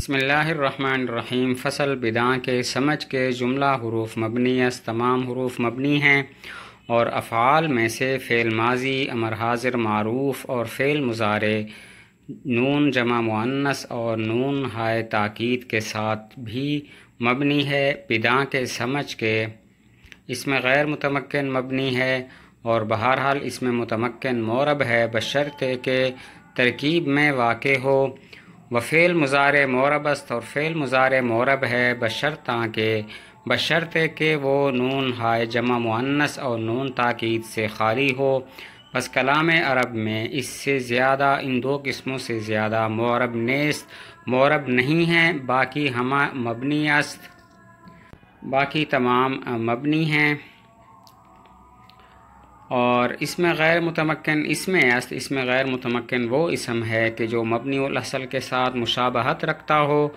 بسم اللہ الرحمن الرحیم۔ فصل بداں کے سمجھ کے جملہ حروف مبنی است، تمام حروف مبنی ہیں اور افعال میں سے فعل ماضی، امر حاضر معروف اور فعل مضارع نون جمع مؤنث اور نون ہائے تاکید کے ساتھ بھی مبنی ہے۔ بداں کے سمجھ کے اس میں غیر متمکن مبنی ہے اور بہرحال اس میں متمکن معرب ہے بشرطے کہ ترکیب میں واقع ہو۔ وفعل مضارع معرب است اور فعل مضارع معرب ہے بشرطے کہ وہ نون ہائے جمع مؤنث اور نون تاکید سے خالی ہو۔ پس کلام عرب میں اس سے زیادہ ان دو قسموں سے زیادہ معرب نیست، معرب نہیں ہیں، باقی ہمہ مبنی است، باقی تمام مبنی ہیں۔ اور اس میں غیر متمکن اس میں غیر متمکن وہ اسم ہے کہ جو مبنی الاصل کے ساتھ مشابہت رکھتا ہو،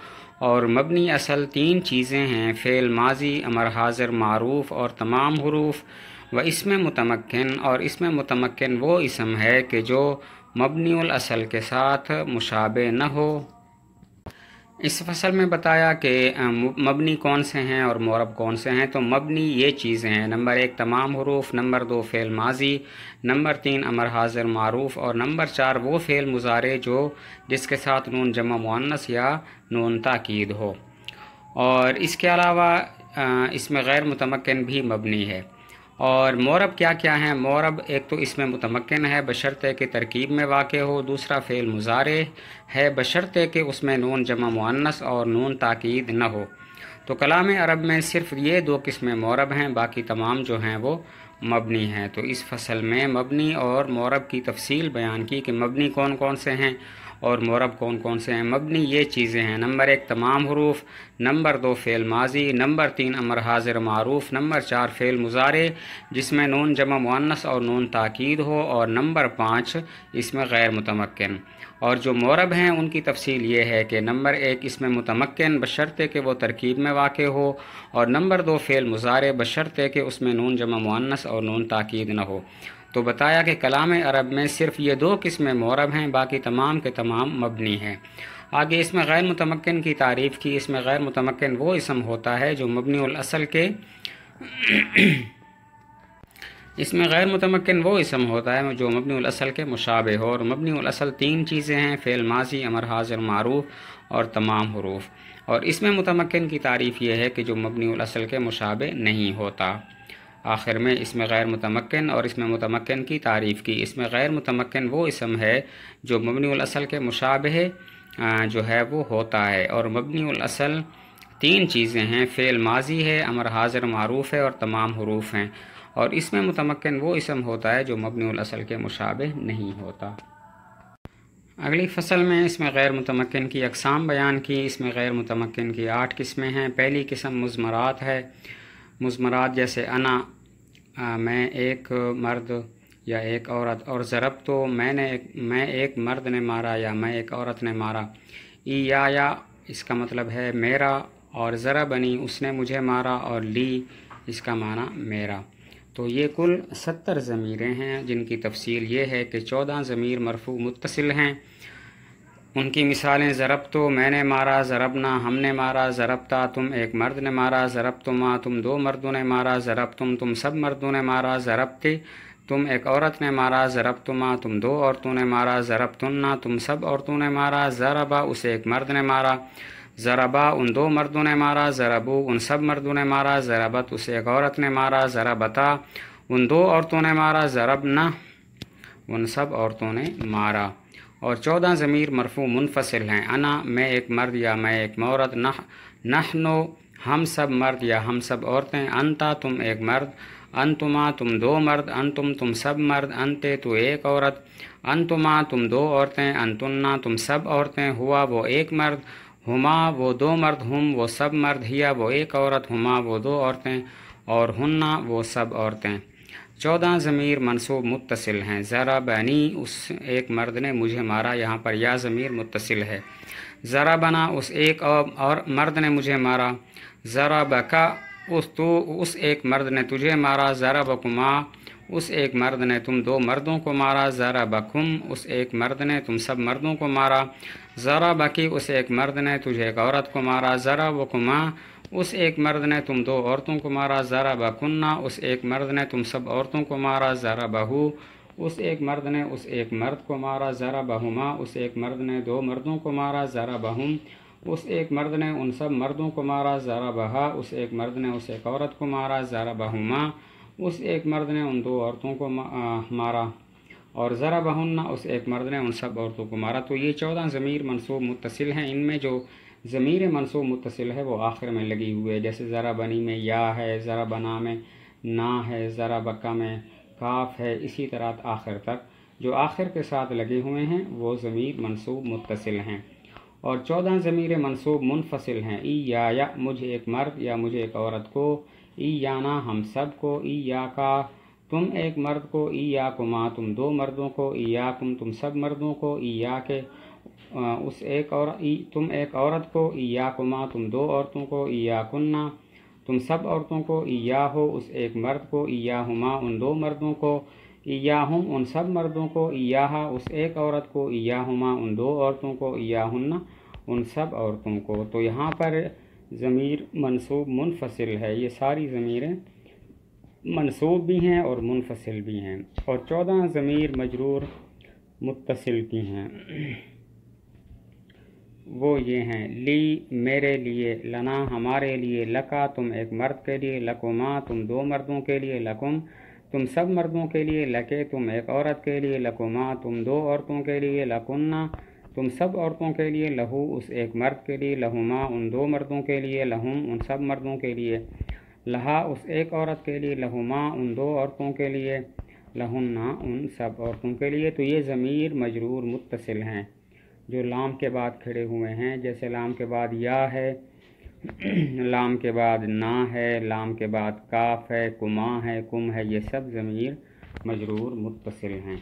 اور مبنی اصل تین چیزیں ہیں: فعل ماضی، امر حاضر معروف اور تمام حروف۔ و اس میں متمکن اور اس میں متمکن وہ اسم ہے کہ جو مبنی الاصل کے ساتھ مشابہ نہ ہو۔ اس فصل میں بتایا کہ مبنی کون سے ہیں اور معرب کون سے ہیں۔ تو مبنی یہ چیزیں ہیں: نمبر 1 تمام حروف، نمبر 2 فعل ماضی، نمبر 3 امر حاضر معروف اور نمبر 4 وہ فعل مضارع جس کے ساتھ نون جمع مؤنث یا نون تاکید ہو۔ اور اس کے علاوہ اس میں غیر متمکن بھی مبنی ہے۔ اور معرب کیا کیا ہیں؟ معرب ایک تو اس میں متمکن ہے بشرطے کہ ترکیب میں واقع ہو، دوسرا فعل مضارع ہے بشرطے کہ اس میں نون جمع مؤنث اور نون تاکید نہ ہو۔ تو کلام عرب میں صرف یہ دو قسمیں معرب ہیں، باقی تمام جو ہیں وہ مبنی ہیں۔ تو اس فصل میں مبنی اور معرب کی تفصیل بیان کی کہ مبنی کون کون سے ہیں اور معرب کون کون سے ہیں۔ مبنی یہ چیزیں ہیں: نمبر 1 تمام حروف، نمبر 2 فعل ماضی، نمبر 3 امر حاضر معروف، نمبر 4 فعل مضارع جس میں نون جمع مؤنث اور نون تاکید ہو، اور نمبر 5 اس میں غیر متمکن۔ اور جو معرب ہیں ان کی تفصیل یہ ہے کہ نمبر 1 اس میں متمکن بشرطے کہ وہ ترکیب میں واقع ہو، اور نمبر 2 فعل مضارع بشرطے کہ اس میں نون جمع مؤنث اور نون تاکید نہ ہو۔ تو بتایا کہ کلام عرب میں صرف یہ دو قسمیں معرب ہیں، باقی تمام کے تمام مبنی ہیں۔ آگے اس میں غیر متمکن کی تعریف کی۔ اس میں غیر متمکن وہ اسم ہوتا ہے جو مبنی الاصل کے اس میں غیر متمکن وہ اسم ہوتا ہے جو مبنی الاصل کے مشابہ ہو، اور مبنی الاصل تین چیزیں ہیں: فعل ماضی، امر حاضر معروف اور تمام حروف۔ اور اس میں متمکن کی تعریف یہ ہے کہ جو مبنی الاصل کے مشابہ نہیں ہوتا۔ آخر میں اس میں غیر متمکن اور اس میں متمکن کی تعریف کی۔ اس میں غیر متمکن وہ اسم ہے جو مبنی الاصل کے مشابہ جو ہے وہ ہوتا ہے، اور مبنی الاصل تین چیزیں ہیں: فعل ماضی ہے، امر حاضر معروف ہے اور تمام حروف ہیں۔ اور اس میں متمکن وہ اسم ہوتا ہے جو مبنی الاصل کے مشابہ نہیں ہوتا۔ اگلی فصل میں اس میں غیر متمکن کی اقسام بیان کی۔ اس میں غیر متمکن کی 8 قسمیں ہیں۔ پہلی قسم مضمرات ہے۔ مضمرات جیسے انا، میں ایک مرد یا ایک عورت، اور ضرب تو میں ایک مرد نے مارا یا میں ایک عورت نے مارا۔ یا اس کا مطلب ہے میرا، اور ضربنی اس نے مجھے مارا، اور لی اس کا معنی میرا۔ تو یہ کل 70 ضمیریں ہیں جن کی تفصیل یہ ہے کہ 14 ضمیر مرفوع متصل ہیں۔ ان کی مثالیں: ضربتو میں نے مارا، ضربنا ہم نے مارا، ضربتا تم ایک مرد نے مارا، ضربتما تم دو مردوں نے مارا، ضربتم تم سب مردوں نے مارا، ضربتی تم ایک عورت نے مارا، ضربتما تم دو عورتوں نے مارا، ضربتنا تم سب عورتوں نے مارا، ضربا اسے ایک مرد نے مارا، ضربا ان دو مردوں نے مارا، ضربو ان سب مردوں نے مارا، ضربت اسے ایک عورت نے مارا، ضربتا ان دو عورتوں نے مارا، ضربنا ان سب عورتوں نے مارا۔ اور 14 ضمیر مرفوع منفصل ہیں: انا میں ایک مرد یا میں ایک عورت، نحنو ہم سب مرد یا ہم سب عورتیں، انتا تم ایک مرد، انتما تم دو مرد، انتم تم سب مرد، انتے تو ایک عورت، انتما تم دو عورتیں، انتنا تم سب عورتیں، ہوا وہ ایک مرد، ہما وہ دو مرد، ہم وہ سب مرد، ہیا وہ ایک عورت، ہما وہ دو عورتیں، اور ہننا وہ سب عورتیں۔ 14 ضمیر منصوب متصل ہیں: ضربنی اس ایک مرد نے مجھے مارا، یہاں پر یا ضمیر متصل ہے۔ ضربنا اس ایک اور مرد نے مجھے مارا، ضربکا اس ایک مرد نے تجھے مارا، ضربکما اس ایک مرد نے تم دو مردوں کو مارا، ضربکم اس ایک مرد نے تم سب مردوں کو مارا، ضربکی اس ایک مرد نے تجھے ایک عورت کو مارا، ضربکما اس ایک مرد نے تم دو عورتوں کو مارا، ضربکنہ اس ایک مرد نے تم سب عورتوں کو مارا، ضربہو اس ایک مرد نے اس ایک مرد کو مارا، ضربہما اس ایک مرد نے دو مردوں کو مارا، ضربہم اس ایک مرد نے ان سب مردوں کو مارا، ضربہا اس ایک مرد نے اس ایک عورت کو مارا، ضربہما اس ایک مرد نے ان دو عورتوں کو مارا، اور ضربہن اس ایک مرد نے ان سب عورتوں کو مارا۔ تو یہ 14 ضمیر منصوب متصل ہیں۔ ان میں جو ضمیر منصوب متصل ہے وہ آخر میں لگی ہوئی ہے، جیسے ضربنی میں یا ہے، ضربنا میں نا ہے، ضربکا میں کاف ہے، اسی طرح آخر تک جو آخر کے ساتھ لگے ہوئے ہیں وہ ضمیر منصوب متصل ہیں۔ اور 14 ضمیر منصوب منفصل ہیں، ای یا مجھے ایک مرد یا مجھے ایک عورت کو، ای یانا ہم سب کو، ای یا کا تم ایک مرد کو، ای یا کما تم دو مردوں کو، ای یا کم تم سب مردوں کو، ای یا کے اس ایک اور تم ایک عورت کو، ای یا کما تم دو عورتوں کو، ای یا کننا تم سب عورتوں کو، ای یا ہو اس ایک مرد کو، ای یا ہما ان دو مردوں کو، ای یا ہم ان سب مردوں کو، ای یا ہا اس ایک عورت کو، ای یا ہما ان دو عورتوں کو، ای یا ہن ان سب عورتوں کو۔ تو یہاں پر ضمیر منصوب منفصل ہے، یہ ساری ضمیریں منصوب بھی ہیں اور منفصل بھی ہیں۔ اور 14 ضمیر مجرور متصل کی ہیں، وہ یہ ہیں، لی میرے لیے، لنا ہمارے لیے، لکا تم ایک مرد کے لیے، لکما تم دو مردوں کے لیے، لکم تم سب مردوں کے لیے، لکے تم ایک عورت کے لیے، لکما تم دو عورتوں کے لیے، لکنہ تم سب عورتوں کے لیے، لہو اس ایک مرد کے لیے، لہما ان دو مردوں کے لیے، لہم ان سب مردوں کے لیے، لہا اس ایک عورت کے لیے، لہما ان دو عورتوں کے لیے، لہنہ ان سب عورتوں کے لیے۔ تو یہ ضمیر مجرور متصل ہیں جو لام کے بعد کھڑے ہوئے ہیں، جیسے لام کے بعد یا ہے، لام کے بعد نا ہے، لام کے بعد کاف ہے، کما ہے، کم ہے، یہ سب ضمیر مجرور متصل ہیں۔